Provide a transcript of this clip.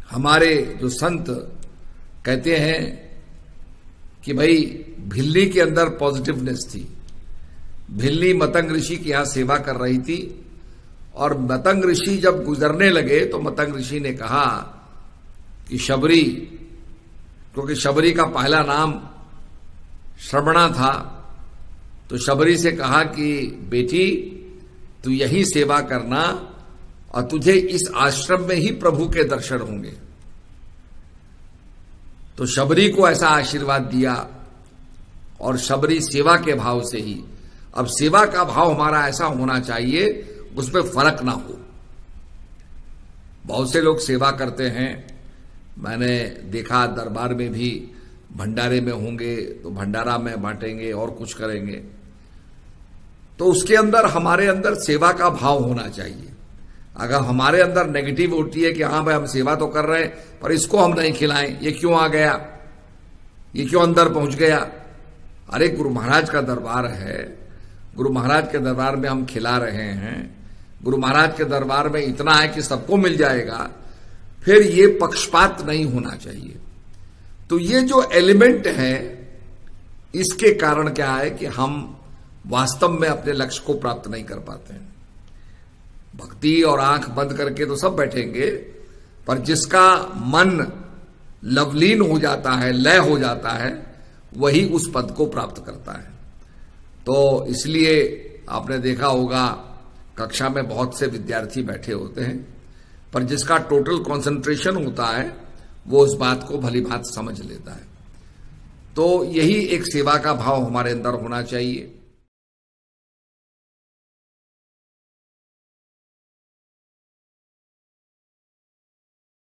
हमारे जो संत कहते हैं कि भाई भिल्ली के अंदर पॉजिटिवनेस थी। भिल्ली मतंग ऋषि की यहां सेवा कर रही थी और मतंग ऋषि जब गुजरने लगे तो मतंग ऋषि ने कहा कि शबरी, क्योंकि शबरी का पहला नाम श्रवणा था, तो शबरी से कहा कि बेटी तू यही सेवा करना और तुझे इस आश्रम में ही प्रभु के दर्शन होंगे। तो शबरी को ऐसा आशीर्वाद दिया और शबरी सेवा के भाव से ही, अब सेवा का भाव हमारा ऐसा होना चाहिए उसमें फर्क ना हो। बहुत से लोग सेवा करते हैं, मैंने देखा दरबार में भी भंडारे में होंगे तो भंडारा में बांटेंगे और कुछ करेंगे, तो उसके अंदर हमारे अंदर सेवा का भाव होना चाहिए। अगर हमारे अंदर नेगेटिव होती है कि हाँ भाई हम सेवा तो कर रहे हैं पर इसको हम नहीं खिलाएं, ये क्यों आ गया, ये क्यों अंदर पहुंच गया। अरे गुरु महाराज का दरबार है, गुरु महाराज के दरबार में हम खिला रहे हैं, गुरु महाराज के दरबार में इतना है कि सबको मिल जाएगा, फिर ये पक्षपात नहीं होना चाहिए। तो ये जो एलिमेंट है इसके कारण क्या है कि हम वास्तव में अपने लक्ष्य को प्राप्त नहीं कर पाते हैं। भक्ति और आंख बंद करके तो सब बैठेंगे, पर जिसका मन लवलीन हो जाता है, लय हो जाता है, वही उस पद को प्राप्त करता है। तो इसलिए आपने देखा होगा कक्षा में बहुत से विद्यार्थी बैठे होते हैं, पर जिसका टोटल कंसंट्रेशन होता है वो उस बात को भली भांति समझ लेता है। तो यही एक सेवा का भाव हमारे अंदर होना चाहिए।